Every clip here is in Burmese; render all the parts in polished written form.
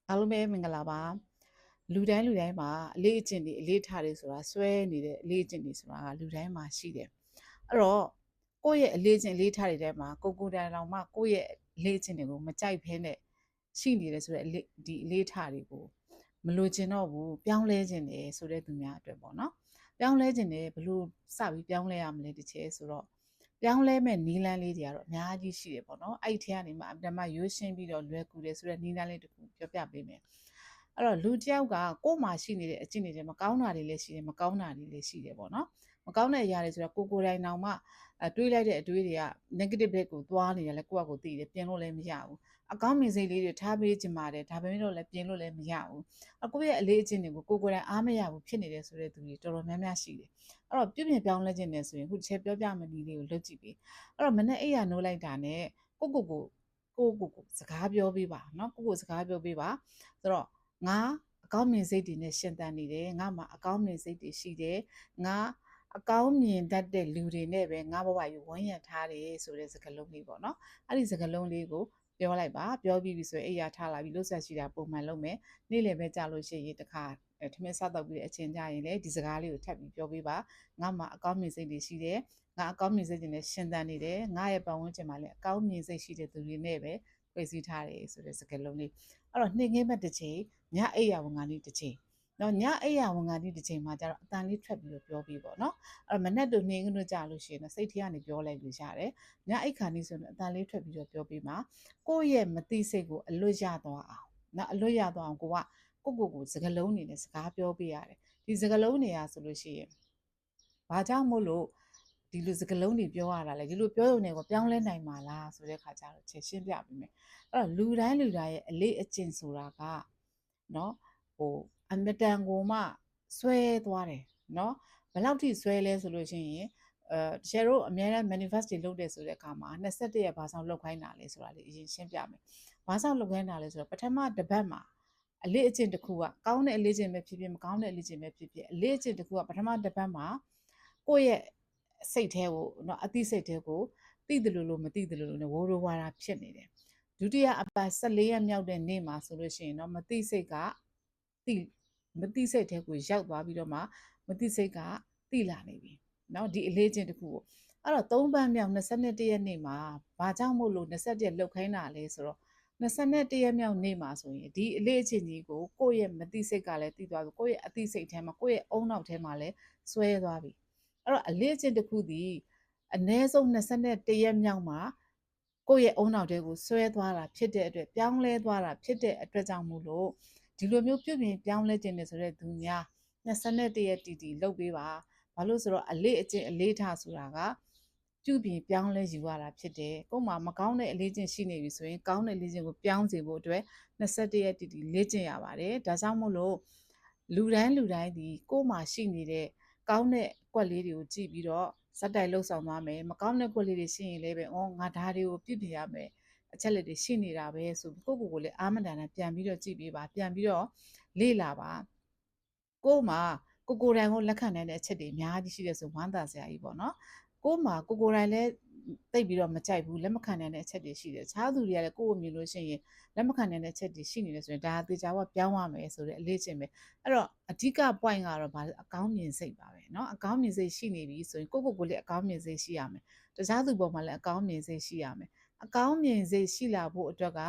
အားလုံးပဲမင်္ဂလာပါလူတိုင်းမှာအလေးအကျင့်တွေအလေးထားတွေဆိုတာစွဲနေတဲ့အလေးအကျင့်တွေဆိုတာကလူတိုင်းမှာရှိတယ်အဲ့တော့ကိုယ့်ရဲ့အလေးအကျင့်အလေးထားတွေထဲမှာကိုတိုင်တော်မှကိုယ့်ရဲ့အလေးအကျင့်တွေကိုမကြိုက်ဖဲနဲ့ရှိနေတယ်ဆိုတော့ဒီအလေးထားတွေကိုမလိုချင်တော့ဘူးပြောင်းလဲခြင်းတယ်ဆိုတဲ့သူများအတွက်ပေါ့နော်ပြောင်းလဲခြင်းတယ်ဘလို့စပြီးပြောင်းလဲရမလဲတစ်ချက်ဆိုတော့ပြောင်းလဲမဲ့နီးလန်းလေးတွေကတော့အများကြီးရှိတယ်ပေါ့နော်အဲ့ဒီထဲကနေမှအပြတ်မှရွေးရှင်းပြီးတော့လွယ်ကူတယ်ဆိုတဲ့နီးလန်းလေးတစ်ခုပြောပြပေးမယ်အဲ့တော့လူတစ်ယောက်ကကိုယ်မှာရှိနေတဲ့အကျင့်တွေထဲမှာကောင်းတာတွေလည်းရှိတယ်မကောင်းတာတွေလည်းရှိတယ်ပေါ့နော်မကောင်းတဲ့အရာတွေဆိုတော့ကိုယ်တိုင်တောင်မှတွေးလိုက်တဲ့အတွေးတွေက negative ဘက်ကိုသွားနေတယ်လဲကိုယ့်အကိုသိတယ်ပြင်လို့လည်းမရဘူးအကောင်းမြင်စိတ်လေးတွေထားပေးချင်ပါတယ်ဒါပေမဲ့လို့လည်းပြင်လို့လည်းမရဘူးကိုယ့်ရဲ့အလေးအကျင့်တွေကိုကိုယ်တိုင်အားမရဘူးဖြစ်နေတယ်ဆိုတဲ့သူတွေတော်တော်များများရှိတယ်အဲ့တော့ပြုပြင်ပြောင်းလဲခြင်းနဲ့ဆိုရင်ခုတစ်ချက်ပြောပြမယ်နည်းလေးကိုလုပ်ကြည့်ပြီအဲ့တော့မနေ့အိယာနိုးလိုက်တာနဲ့ကိုစကားပြောပေးပါเนาะကိုစကားပြောပေးပါဆိုတော့ငါအကောင်းမြင်စိတ်တွေနဲ့ရှင်သန်နေတယ်ငါမှာအကောင်းမြင်စိတ်တွေရှိတယ်ငါအကောင်းမြင်တတ်တဲ့လူတွေနဲ့ပဲငါဘဝကြီးဝန်းရံထားတယ်ဆိုတဲ့စကားလုံးလေးပေါ့နော်အဲ့ဒီစကားလုံးလေးကိုပြောလိုက်ပါပြောပြီးပြီဆိုရင်အိယာထားလာပြီးလှုပ်ဆက်ရှိတာပုံမှန်လုပ်မယ်နေ့လည်ပဲကြာလို့ရှိရင်တခါထမင်းစားတော့ပြီးတဲ့အချိန်ကြရင်လေဒီစကားလေးကိုထပ်ပြီးပြောပေးပါငါမှာအကောင်းမြင်စိတ်တွေရှိတယ်ငါအကောင်းမြင်စိတ်တွေနဲ့ရှင်သန်နေတယ်ငါရဲ့ပတ်ဝန်းကျင်မှာလည်းအကောင်းမြင်စိတ်ရှိတဲ့သူတွေနဲ့ပဲဖွဲ့စည်းထားတယ်ဆိုတဲ့စကားလုံးလေးအဲ့တော့နှိမ့်ငင်းမဲ့တစ်ချိန်ညအိယာဝန်ကနေတစ်ချိန်နော်ညအိယာဝန်ကနေတစ်ချိန်မှာကျတော့အတန်လေးထွက်ပြီးတော့ပြောပြီးပေါ့နော်အဲ့တော့မနဲ့တို့နှင်းကတို့ကြာလို့ရှိရင်တော့စိတ်ထဲကနေပြောလိုက်လို့ရတယ်ညအိခါနေဆိုရင်အတန်လေးထွက်ပြီးတော့ပြောပြီးမှာကိုယ့်ရဲ့မသိစိတ်ကိုအလွတ်ရသွားအောင်နော်အလွတ်ရသွားအောင်ကိုစကလုံးနေနဲ့စကားပြောပေးရတယ်ဒီစကလုံးနေရဆိုလို့ရှိရင်ဘာကြောင့်မို့လို့ဒီလိုစကလုံးတွေပြောရတာလဲဒီလိုပြောရုံနဲ့ကိုပြောင်းလဲနိုင်မှာလားဆိုတဲ့ခါကျတော့ချက်ရှင်းပြပေးမယ်အဲ့တော့လူတိုင်းရဲ့အလေးအကျင့်ဆိုတာကเนาะအမတန်ကိုမှဆွဲသွားတယ်เนาะဘယ်လောက်ထိဆွဲလဲဆိုလို့ရှိရင်တကယ်တော့အများနဲ့ manifest တွေလုပ်တယ်ဆိုတဲ့အခါမှာ21ရက်ဘာဆောင်လောက်ခိုင်းတာလဲဆိုတာလေးအရင်ရှင်းပြမယ်ဘာဆောင်လောက်ခိုင်းတာလဲဆိုတော့ပထမတစ်ပတ်မှာအလေးအကျင့်တစ်ခုကကောင်းတဲ့အလေးအကျင့်ပဲဖြစ်ဖြစ်မကောင်းတဲ့အလေးအကျင့်ပဲဖြစ်ဖြစ်အလေးအကျင့်တစ်ခုကပထမတစ်ပတ်မှာကိုယ့်ရဲ့စိတ်ထဲကိုเนาะအသိစိတ်ထဲကိုသိတယ်လို့မသိတယ်လို့နဲ့ဝိုးရိုးဝါတာဖြစ်နေတယ်ဒုတိယအပတ်14ရက်မြောက်တဲ့နေ့မှာဆိုလို့ရှိရင်เนาะမသိစိတ်ကမသိစိတ်ထဲကိုရောက်သွားပြီးတော့မှမသိစိတ်ကသိလာနေပြီเนาะဒီအလေးချင်းတစ်ခုကိုအဲ့တော့3ပတ်မြောက်21ရက်နေ့မှာဘာကြောင့်မို့လို့21ရက်လောက်ခိုင်းတာလဲဆိုတော့21ရက်မြောက်နေ့မှာဆိုရင်ဒီအလေးအချင်းကြီးကိုကိုယ့်ရဲ့မသိစိတ်ကလည်းသိသွားပြီကိုယ့်ရဲ့အသိစိတ်ထဲမှာကိုယ့်ရဲ့အုံနောက်ထဲမှာလည်းဆွဲသွားပြီအဲ့တော့အလေးအချင်းတစ်ခုဒီအ ਨੇ ဆုံး21ရက်မြောက်မှာကိုယ့်ရဲ့အုံနောက်ထဲကိုဆွဲသွားတာဖြစ်တဲ့အတွက်ပြောင်းလဲသွားတာဖြစ်တဲ့အတွက်ကြောင့်မို့လို့ဒီလိုမျိုးပြုပြင်ပြောင်းလဲခြင်းနဲ့ဆိုတဲ့သူများ21ရက်တီလုပ်ပေးပါဘာလို့ဆိုတော့အလေးအကျင့်အလေးထားဆိုတာကပြုပြင်ပြောင်းလဲယူရတာဖြစ်တယ်ကို့မှာမကောင်းတဲ့အလေးကျင့်ရှိနေပြီဆိုရင်ကောင်းတဲ့အလေးကျင့်ကိုပြောင်းစေဖို့အတွက်21ရက်တီလေ့ကျင့်ရပါတယ်ဒါကြောင့်မို့လို့လူတိုင်းဒီကို့မှာရှိနေတဲ့ကောင်းတဲ့ကွက်လေးတွေကိုကြည့်ပြီးတော့စက်တိုက်လှုပ်ဆောင်သွားမယ်မကောင်းတဲ့ကွက်လေးတွေရှိရင်လည်းပဲငါဒါတွေကိုပြုပြင်ရမယ်အချက်လက်တွေရှိနေတာပဲဆိုပြီးကိုလည်းအာမတန်နဲ့ပြန်ပြီးတော့ကြည့်ပေးပါပြန်ပြီးတော့လေ့လာပါကို့မှာကိုတိုင်ကိုလက်ခံနိုင်တဲ့အချက်တွေအများကြီးရှိတယ်ဆိုဝမ်းသာစရာကြီးပေါ့နော်ကို့မှာကိုတိုင်လည်းတိတ်ပြီးတော့မကြိုက်ဘူးလက်မခံနိုင်တဲ့အချက်တွေရှိတယ်ခြားသူတွေကလည်းကို့ကိုမြင်လို့ရှိရင်လက်မခံနိုင်တဲ့အချက်တွေရှိနေတယ်ဆိုရင်ဒါသေချာကပြောင်းရမယ်ဆိုတဲ့အလေးချင်းပဲအဲ့တော့အဓိက point ကတော့ဗာအကောင်းမြင်စိတ်ပါပဲเนาะအကောင်းမြင်စိတ်ရှိနေပြီဆိုရင်ကိုလည်းအကောင်းမြင်စိတ်ရှိရမယ်တခြားသူပေါ်မှာလည်းအကောင်းမြင်စိတ်ရှိရမယ်အကောင်းမြင်စိတ်ရှိလာဖို့အတွက်က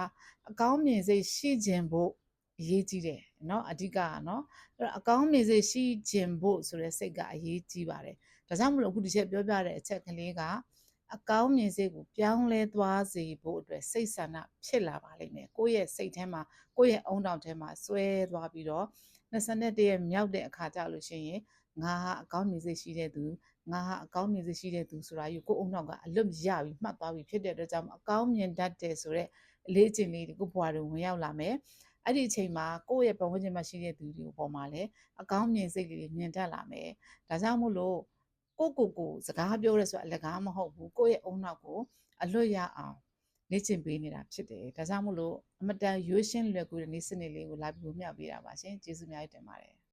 အကောင်းမြင်စိတ်ရှိခြင်းဖို့အရေးကြီးတယ်เนาะအဓိကเนาะအဲ့တော့အကောင်းမြင်စိတ်ရှိခြင်းဖို့ဆိုတဲ့စိတ်ကအရေးကြီးပါတယ်ဒါကြောင့်မလို့အခုဒီချက်ပြောပြတဲ့အချက်ကလေးကအကောင်းမြင်စိတ်ကိုပြောင်းလဲသွားစေဖို့အတွက်စိတ်ဆန္ဒဖြစ်လာပါလိမ့်မယ်ကိုယ့်ရဲ့စိတ်ထဲမှာကိုယ့်ရဲ့အုံတောင်ထဲမှာဆွဲသွားပြီးတော့21ရက်မြောက်တဲ့အခါကျလို့ရှိရင်ငါဟာအကောင်းမြင်စိတ်ရှိတဲ့သူငါဟာအကောင်းမြင်စိတ်ရှိတဲ့သူဆိုတာယူကိုယ့်အုံနောက်ကအလွတ်ရပြီးမှတ်သွားပြီးဖြစ်တဲ့အတွက်ကြောင့်အကောင်းမြင်တတ်တယ်ဆိုတဲ့အလေးအကျင့်လေးတွေကိုဘွားတွေဝင်ရောက်လာမယ်အဲ့ဒီအချိန်မှာကိုယ့်ရဲ့ပတ်ဝန်းကျင်မှာရှိတဲ့သူတွေပေါ်မှာလည်းအကောင်းမြင်စိတ်တွေမြင်တတ်လာမယ်ဒါကြောင့်မို့လို့ကိုစကားပြောရဲဆိုအလကားမဟုတ်ဘူးကိုယ့်ရဲ့အုံနောက်ကိုအလွတ်ရအောင်လေ့ကျင့်ပေးနေတာဖြစ်တယ်ဒါကြောင့်မို့လို့အမတန်ရွေးရှင်းလွယ်ကူတဲ့နည်းစနစ်လေးကိုလာပြီးမျှပေးတာပါရှင်ကျေးဇူးများတင်ပါတယ်